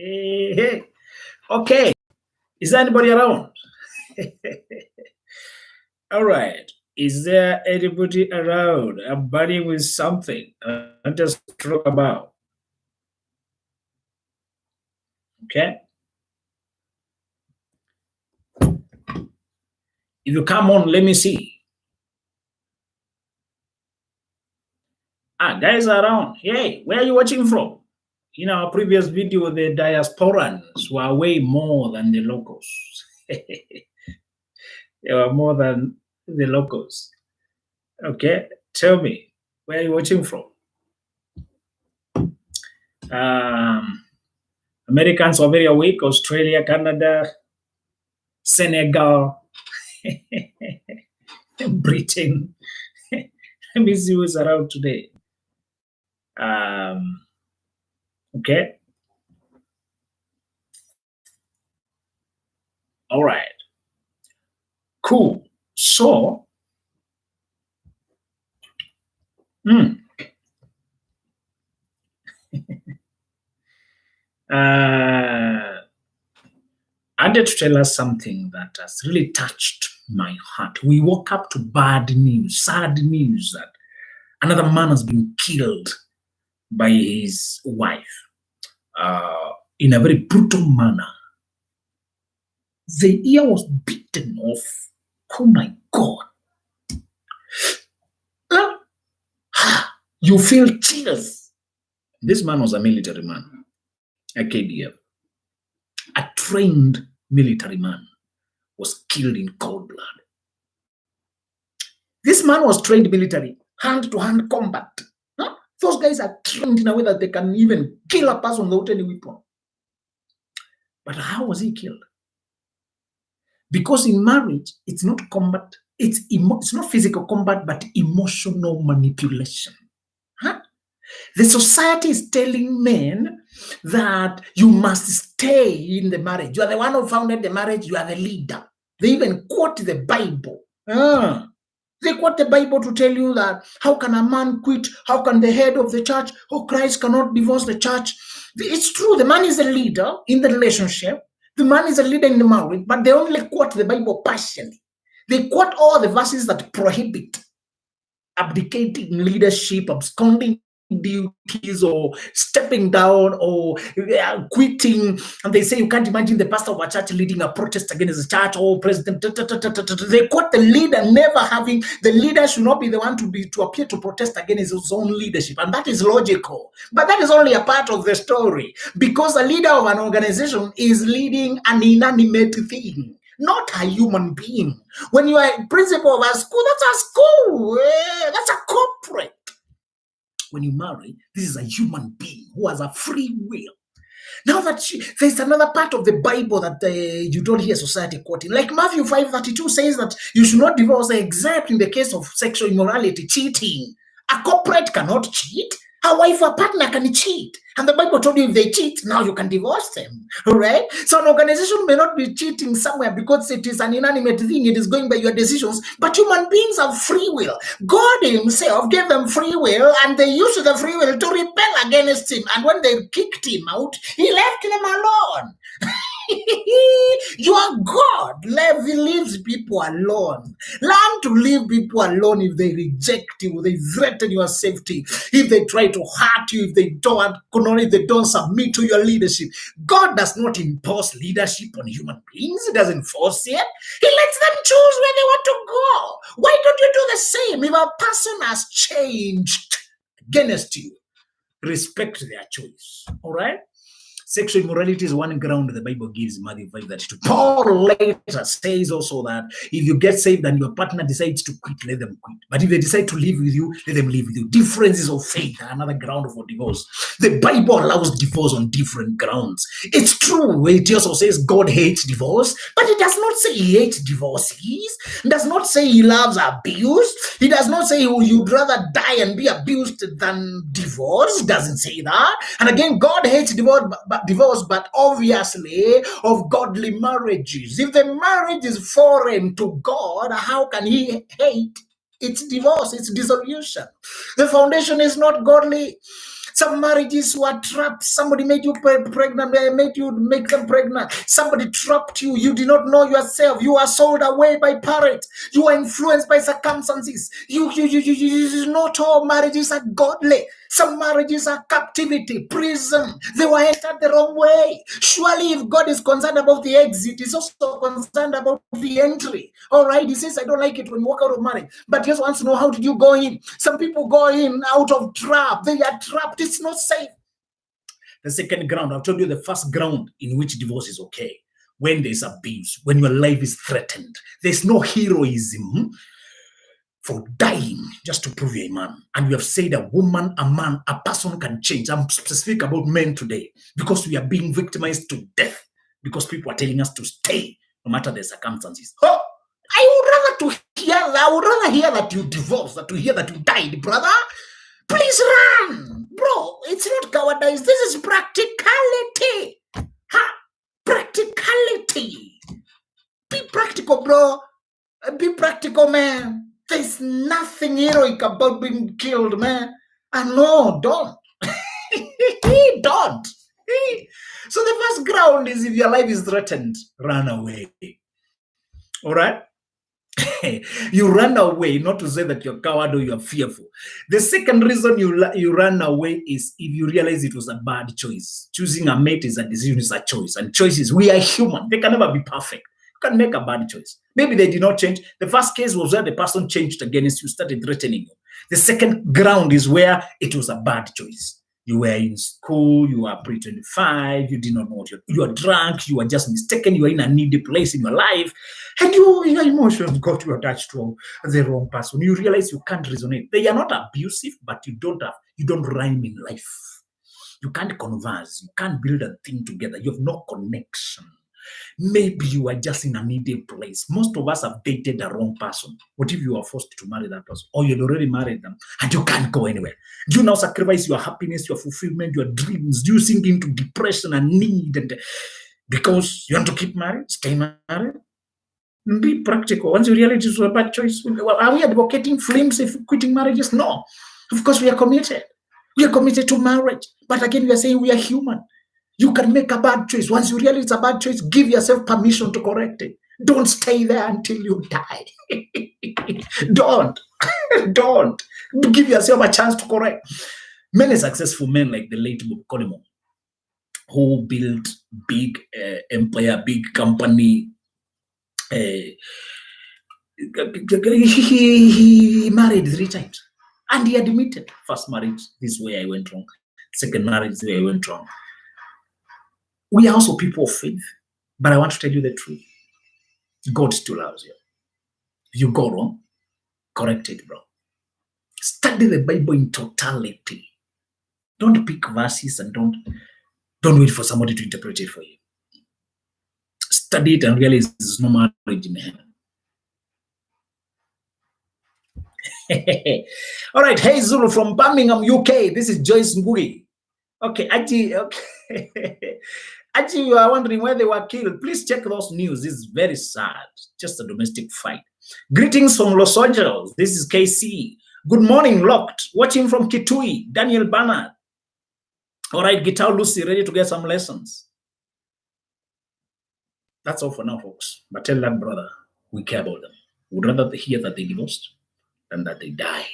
Hey. Okay. Is anybody around? All right. Is there anybody around? I'm burning with something. I just talk about. Okay. If you come on, let me see. Guys are around. Hey, where are you watching from? In our previous video, the diasporans were way more than the locals. They were more than the locals. Okay, tell me, where are you watching from? Americans were very awake. Australia, Canada, Senegal, Britain. Let me see who's around today. Okay. All right. Cool. So, I wanted to tell us something that has really touched my heart. We woke up to bad news, sad news that another man has been killed by his wife in a very brutal manner. The ear was beaten off. Oh my God. You feel chills. This man was a military man, a KDF. A trained military man was killed in cold blood. This man was trained military, hand-to-hand combat. Those guys are trained in a way that they can even kill a person without any weapon. But how was he killed? Because in marriage, it's not combat, it's not physical combat, but emotional manipulation. The society is telling men that you must stay in the marriage. You are the one who founded the marriage. You are the leader. They even quote the Bible. They quote the Bible to tell you that how can a man quit? How can the head of the church? Oh, Christ cannot divorce the church. It's true. The man is a leader in the relationship. The man is a leader in the marriage, but they only quote the Bible partially. They quote all the verses that prohibit abdicating leadership, absconding duties, or stepping down, or quitting. And they say you can't imagine the pastor of a church leading a protest against the church or president. They quote the leader never having, the leader should not be the one to appear to protest against his own leadership. And that is logical. But that is only a part of the story, because a leader of an organization is leading an inanimate thing, not a human being. When you are a principal of a school, that's a school. That's a corporate. When you marry, this is a human being who has a free will. Now that there's another part of the Bible that you don't hear society quoting, like Matthew 5:32 says that you should not divorce except in the case of sexual immorality, cheating. A corporate cannot cheat. A wife or partner can cheat. And the Bible told you if they cheat, now you can divorce them. All right? So an organization may not be cheating somewhere because it is an inanimate thing. It is going by your decisions. But human beings have free will. God himself gave them free will, and they used the free will to rebel against him. And when they kicked him out, he left them alone. Your God leaves people alone. Learn to leave people alone if they reject you, they threaten your safety, if they try to hurt you, if they don't submit to your leadership. God does not impose leadership on human beings. He doesn't force it. He lets them choose where they want to go. Why don't you do the same? If a person has changed against you, respect their choice. All right? Sexual immorality is one ground the Bible gives, Matthew 5:32. Paul later says also that if you get saved and your partner decides to quit, let them quit. But if they decide to live with you, let them live with you. Differences of faith are another ground for divorce. The Bible allows divorce on different grounds. It's true. It also says God hates divorce, but it does not say he hates divorcees. It does not say he loves abuse. It does not say you'd rather die and be abused than divorce. It doesn't say that. And again, God hates divorce, but obviously of godly marriages. If the marriage is foreign to God, how can he hate? It's divorce, it's dissolution. The foundation is not godly. Some marriages were trapped. Somebody made you pregnant, made you make them pregnant. Somebody trapped you. You did not know yourself. You are sold away by parents. You are influenced by circumstances. Not all marriages are godly. Some marriages are captivity, prison. They were entered the wrong way. Surely, if God is concerned about the exit, He's also concerned about the entry. All right, He says, I don't like it when you walk out of marriage, but He just wants to know, how did you go in? Some people go in out of trap. They are trapped. It's not safe. The second ground, I've told you the first ground in which divorce is okay. When there's abuse, when your life is threatened, there's no heroism for dying just to prove you're a man. And we have said a woman, a man, a person can change. I'm specific about men today because we are being victimized to death because people are telling us to stay no matter the circumstances. Oh, I would rather hear that you divorced than to hear that you died, brother. Please run, bro. It's not cowardice. This is practicality. Practicality. Be practical, bro. Be practical, man. There's nothing heroic about being killed, man. And no, don't. Don't. So the first ground is, if your life is threatened, run away. All right? You run away, not to say that you're coward or you're fearful. The second reason you run away is if you realize it was a bad choice. Choosing a mate is a decision, is a choice. And choices, we are human. They can never be perfect. You can make a bad choice. Maybe they did not change. The first case was where the person changed against you, started threatening you. The second ground is where it was a bad choice. You were in school, you were pre-25, you did not know what you are drunk, you were just mistaken, you were in a needy place in your life, and your emotions got you attached to the wrong person. You realize you can't resonate. They are not abusive, but you don't rhyme in life. You can't converse, you can't build a thing together, you have no connection. Maybe you are just in a needy place. Most of us have dated the wrong person. What if you are forced to marry that person? Or you'd already married them and you can't go anywhere? Do you now sacrifice your happiness, your fulfillment, your dreams? Do you sink into depression and need because you want to keep married? Stay married? Be practical. Once you realize it's a bad choice, are we advocating flimsy quitting marriages? No. Of course, we are committed. We are committed to marriage. But again, we are saying we are human. You can make a bad choice. Once you realize it's a bad choice, give yourself permission to correct it. Don't stay there until you die. Don't. Give yourself a chance to correct. Many successful men like the late Bob Coleman, who built big empire, big company, he married 3 times. And he admitted, first marriage, this way I went wrong. Second marriage, this way I went wrong. We are also people of faith, but I want to tell you the truth. God still loves you. If you go wrong, correct it, bro. Study the Bible in totality. Don't pick verses and don't wait for somebody to interpret it for you. Study it and realize there's no marriage in heaven. All right, hey Zulu from Birmingham, UK. This is Joyce Ngugi. Okay, Aji, okay. Aji, you are wondering why they were killed. Please check those news. This is very sad. Just a domestic fight. Greetings from Los Angeles. This is KC. Good morning, Locked. Watching from Kitui, Daniel Bernard. All right, Guitar Lucy, ready to get some lessons. That's all for now, folks. But tell that brother we care about them. We'd rather hear that they divorced than that they died.